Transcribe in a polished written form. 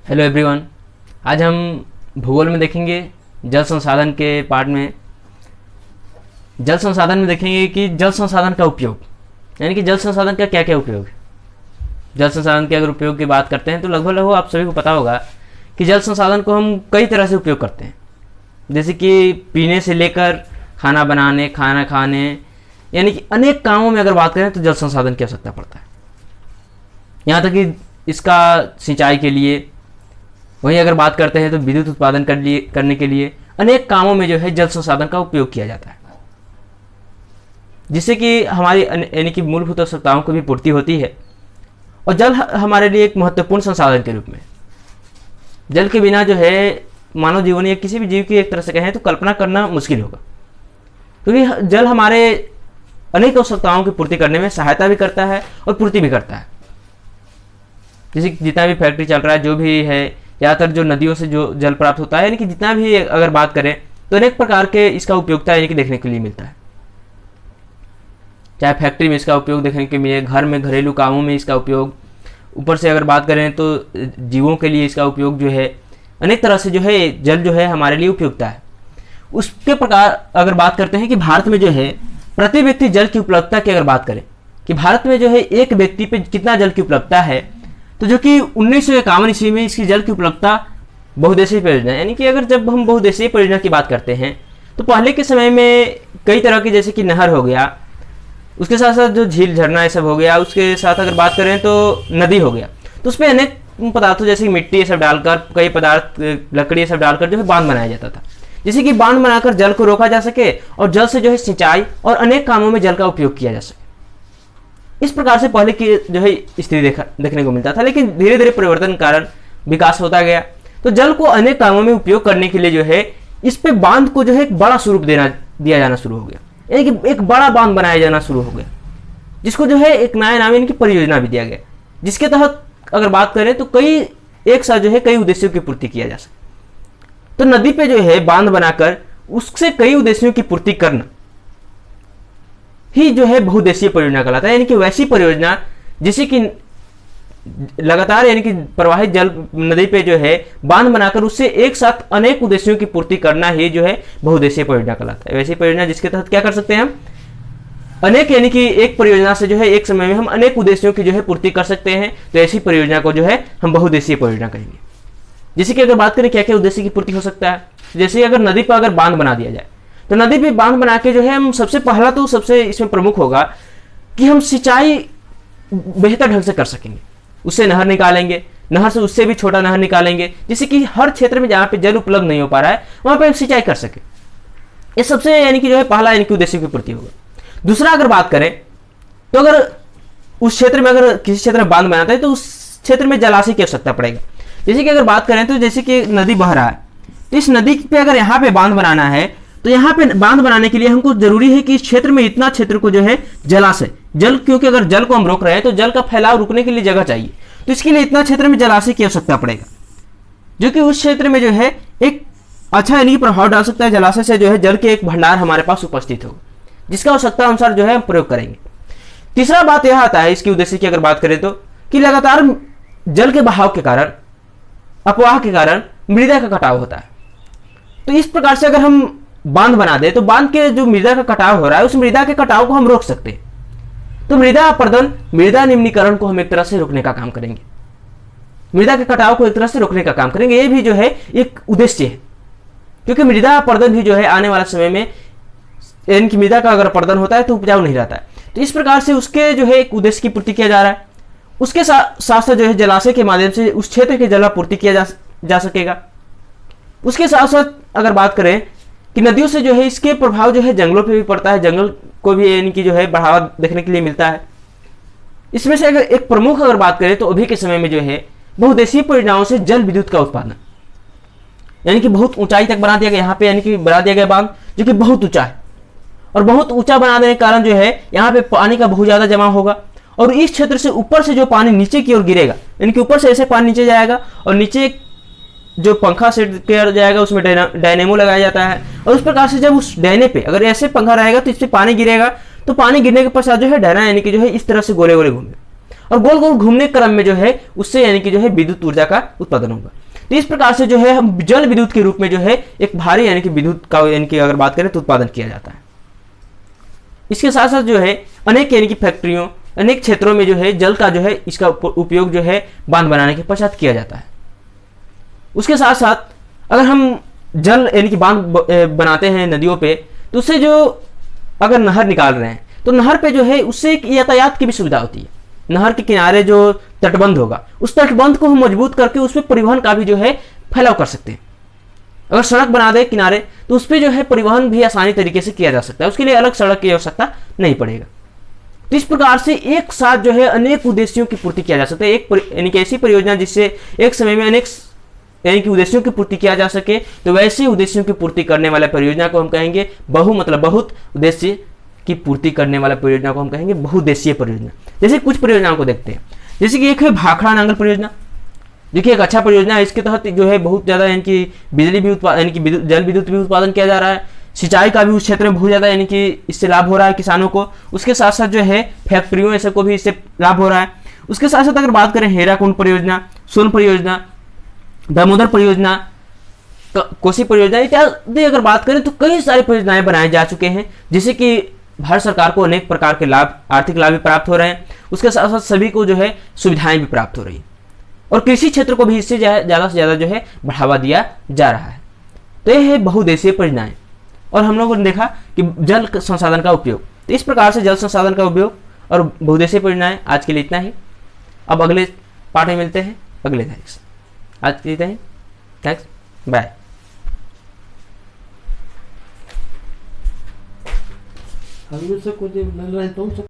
Hello everyone. आज हम भूगोल में देखेंगे जल संसाधन के पार्ट में। जल संसाधन में देखेंगे कि जल संसाधन का उपयोग, यानी कि जल संसाधन का क्या क्या उपयोग है। जल संसाधन के अगर उपयोग की बात करते हैं तो लगभग आप सभी को पता होगा कि जल संसाधन को हम कई तरह से उपयोग करते हैं, जैसे कि पीने से लेकर खाना बनाने, खाना खाने, यानी कि अनेक कामों में अगर बात करें तो जल संसाधन की आवश्यकता पड़ता है। यहाँ तक कि इसका सिंचाई के लिए, वहीं अगर बात करते हैं तो विद्युत उत्पादन करने के लिए अनेक कामों में जो है जल संसाधन का उपयोग किया जाता है, जिससे कि हमारी यानी कि मूलभूत आवश्यकताओं की भी पूर्ति होती है। और जल हमारे लिए एक महत्वपूर्ण संसाधन के रूप में, जल के बिना जो है मानव जीवन या किसी भी जीव की एक तरह से कहें तो कल्पना करना मुश्किल होगा, क्योंकि जल हमारे अनेक आवश्यकताओं की पूर्ति करने में सहायता भी करता है और पूर्ति भी करता है। जैसे जितना भी फैक्ट्री चल रहा है, जो भी है, ज़्यादातर जो नदियों से जो जल प्राप्त होता है, यानी कि जितना भी अगर बात करें तो अनेक प्रकार के इसका उपयोगिता यानी कि देखने के लिए मिलता है। चाहे फैक्ट्री में इसका उपयोग देखने के मिले, घर में घरेलू कामों में इसका उपयोग, ऊपर से अगर बात करें तो जीवों के लिए इसका उपयोग जो है अनेक तरह से जो है जल जो है हमारे लिए उपयोगिता है। उसके प्रकार अगर बात करते हैं कि भारत में जो है प्रति व्यक्ति जल की उपलब्धता की अगर बात करें कि भारत में जो है एक व्यक्ति पे कितना जल की उपलब्धता है, तो जो कि 1951 ईस्वी में इसकी जल की उपलब्धता बहुउद्देशीय परियोजना, यानी कि अगर जब हम बहुउद्देशीय परियोजना की बात करते हैं तो पहले के समय में कई तरह की, जैसे कि नहर हो गया, उसके साथ साथ जो झील झरना ये सब हो गया, उसके साथ अगर बात करें तो नदी हो गया, तो उसमें अनेक पदार्थों जैसे मिट्टी ये सब डालकर, कई पदार्थ लकड़ी ये सब डालकर जो है बांध बनाया जाता था, जिससे कि बांध बनाकर जल को रोका जा सके और जल से जो है सिंचाई और अनेक कामों में जल का उपयोग किया जा सके। इस प्रकार से पहले की जो है स्थिति देखने को मिलता था, लेकिन धीरे धीरे परिवर्तन के कारण विकास होता गया, तो जल को अनेक कामों में उपयोग करने के लिए जो है इस पे बांध को जो है एक बड़ा स्वरूप दिया जाना शुरू हो गया, यानी कि एक बड़ा बांध बनाया जाना शुरू हो गया, जिसको जो है एक नया नाम यानी कि परियोजना भी दिया गया, जिसके तहत अगर बात करें तो कई एक साथ जो है कई उद्देश्यों की पूर्ति किया जा सके। तो नदी पे जो है बांध बनाकर उससे कई उद्देश्यों की पूर्ति करना ही जो है बहुउद्देशीय परियोजना कहलाता है, यानी कि वैसी परियोजना जिसे कि लगातार यानी कि प्रवाहित जल नदी पे जो है बांध बनाकर उससे एक साथ अनेक उद्देश्यों की पूर्ति करना ही जो है बहुउद्देशीय परियोजना कहलाता है। वैसी परियोजना जिसके तहत क्या कर सकते हैं हम अनेक, यानी कि एक परियोजना से जो है एक समय में हम अनेक उद्देश्यों की जो है पूर्ति कर सकते हैं, तो ऐसी परियोजना को जो है हम बहुउद्देशीय परियोजना कहेंगे। जैसे कि अगर बात करें क्या क्या उद्देश्य की पूर्ति हो सकता है, जैसे अगर नदी पर अगर बांध बना दिया जाए, तो नदी पे बांध बना के जो है हम सबसे पहला तो सबसे इसमें प्रमुख होगा कि हम सिंचाई बेहतर ढंग से कर सकेंगे। उससे नहर निकालेंगे, नहर से उससे भी छोटा नहर निकालेंगे, जिससे कि हर क्षेत्र में जहाँ पे जल उपलब्ध नहीं हो पा रहा है वहाँ पे हम सिंचाई कर सके। ये सबसे यानी कि जो है पहला यानी कि उद्देश्य की पूर्ति होगा। दूसरा अगर बात करें तो अगर उस क्षेत्र में अगर किसी क्षेत्र में बांध बनाता है तो उस क्षेत्र में जलाशय की आवश्यकता पड़ेगा। जैसे कि अगर बात करें तो जैसे कि नदी बह रहा है, तो इस नदी पे अगर यहाँ पे बांध बनाना है, तो यहाँ पे बांध बनाने के लिए हमको जरूरी है कि इस क्षेत्र में इतना क्षेत्र को जो है जलाशय जल, क्योंकि अगर जल को हम रोक रहे हैं तो जल का फैलाव रुकने के लिए जगह चाहिए, तो इसके लिए इतना क्षेत्र में जलाशय की आवश्यकता पड़ेगा, जो कि उस क्षेत्र में जो है एक अच्छा यानी प्रभाव डाल सकता है। जलाशय से जो है जल के एक भंडार हमारे पास उपस्थित होगा, जिसका आवश्यकता अनुसार जो है हम प्रयोग करेंगे। तीसरा बात यह आता है इसकी उद्देश्य की अगर बात करें तो कि लगातार जल के बहाव के कारण, अपवाह के कारण मृदा का कटाव होता है। तो इस प्रकार से अगर हम बांध बना दे तो बांध के जो मृदा का कटाव हो रहा है उस मृदा के कटाव को हम रोक सकते हैं। तो मृदा अपर्दन, मृदा निम्नीकरण को हम एक तरह से रोकने का काम करेंगे, मृदा के कटाव को एक तरह से रोकने का काम करेंगे। ये भी जो है एक उद्देश्य है, क्योंकि मृदा अपर्दन भी जो है आने वाले समय में यानी कि मृदा का अगर अपर्दन होता है तो उपजाऊ नहीं रहता है, तो इस प्रकार से उसके जो है एक उद्देश्य की पूर्ति किया जा रहा है। उसके साथ साथ जो है जलाशय के माध्यम से उस क्षेत्र की जलापूर्ति किया जा सकेगा। उसके साथ साथ अगर बात करें कि नदियों से जो है इसके प्रभाव जो है जंगलों पे भी पड़ता है, जंगल को भी यानी कि जो है बढ़ावा देखने के लिए मिलता है। इसमें से अगर एक प्रमुख अगर बात करें तो अभी के समय में जो है बहुउद्देशीय परियोजनाओं से जल विद्युत का उत्पादन, यानी कि बहुत ऊंचाई तक बना दिया गया, यहाँ पे यानी कि बना दिया गया बांध जो कि बहुत ऊंचा है, और बहुत ऊंचा बना देने के कारण जो है यहाँ पे पानी का बहुत ज्यादा जमा होगा, और इस क्षेत्र से ऊपर से जो पानी नीचे की ओर गिरेगा, यानी कि ऊपर से ऐसे पानी नीचे जाएगा और नीचे जो पंखा सेट किया जाएगा उसमें डायनेमो लगाया जाता है, और उस प्रकार से जब उस डायने पे अगर ऐसे पंखा रहेगा तो इस पे पानी गिरेगा, तो पानी गिरने के पश्चात जो है डायना यानी कि जो है इस तरह से गोले गोले घूमेगा। और गोल गोल घूमने के क्रम में जो है उससे यानी कि जो है विद्युत ऊर्जा का उत्पादन होगा। तो इस प्रकार से जो है हम जल विद्युत के रूप में जो है एक भारी यानी कि विद्युत का यानी कि अगर बात करें तो उत्पादन किया जाता है। इसके साथ साथ जो है अनेक यानी कि फैक्ट्रियों, अनेक क्षेत्रों में जो है जल का जो है इसका उपयोग जो है बांध बनाने के पश्चात किया जाता है। उसके साथ साथ अगर हम जल यानी कि बांध बनाते हैं नदियों पे, तो उससे जो अगर नहर निकाल रहे हैं तो नहर पे जो है उससे एक यातायात की भी सुविधा होती है। नहर के किनारे जो तटबंध होगा उस तटबंध को हम मजबूत करके उसमें परिवहन का भी जो है फैलाव कर सकते हैं। अगर सड़क बना दे किनारे तो उस पर जो है परिवहन भी आसानी तरीके से किया जा सकता है, उसके लिए अलग सड़क की आवश्यकता नहीं पड़ेगा। तो इस प्रकार से एक साथ जो है अनेक उद्देश्यों की पूर्ति किया जा सकता है। एक यानी कि ऐसी परियोजना जिससे एक समय में अनेक यानी कि उद्देश्यों की पूर्ति किया जा सके, तो वैसे उद्देश्यों की पूर्ति करने वाला परियोजना को हम कहेंगे बहुत उद्देश्य की पूर्ति करने वाला परियोजना को हम कहेंगे बहुउद्देशीय परियोजना। जैसे कुछ परियोजनाओं को देखते हैं, जैसे कि एक है भाखड़ा नांगल परियोजना। देखिए एक अच्छा परियोजना है, इसके तहत जो है बहुत ज़्यादा यानी कि बिजली भी उत्पादन यानी कि जल विद्युत भी उत्पादन किया जा रहा है, सिंचाई का भी उस क्षेत्र में बहुत ज़्यादा यानी कि इससे लाभ हो रहा है किसानों को। उसके साथ साथ जो है फैक्ट्रियों ऐसे को भी इससे लाभ हो रहा है। उसके साथ साथ अगर बात करें हेराकुंड परियोजना, सोन परियोजना, दामोदर परियोजना, कोसी परियोजना इत्यादि अगर बात करें तो कई सारी परियोजनाएं बनाए जा चुके हैं, जिससे कि भारत सरकार को अनेक प्रकार के लाभ, आर्थिक लाभ भी प्राप्त हो रहे हैं। उसके साथ साथ सभी को जो है सुविधाएं भी प्राप्त हो रही हैं और कृषि क्षेत्र को भी इससे ज़्यादा से ज़्यादा जो है बढ़ावा दिया जा रहा है। तो यह है बहुउद्देशीय परियोजनाएं। और हम लोगों ने देखा कि जल संसाधन का उपयोग, तो इस प्रकार से जल संसाधन का उपयोग और बहुउद्देशीय परियोजनाएं। आज के लिए इतना ही, अब अगले पार्ट में मिलते हैं अगले तारीख से। आज के लिए इतना ही, थैंक्स, बाय। हम से कुछ मिल रहे हैं तुम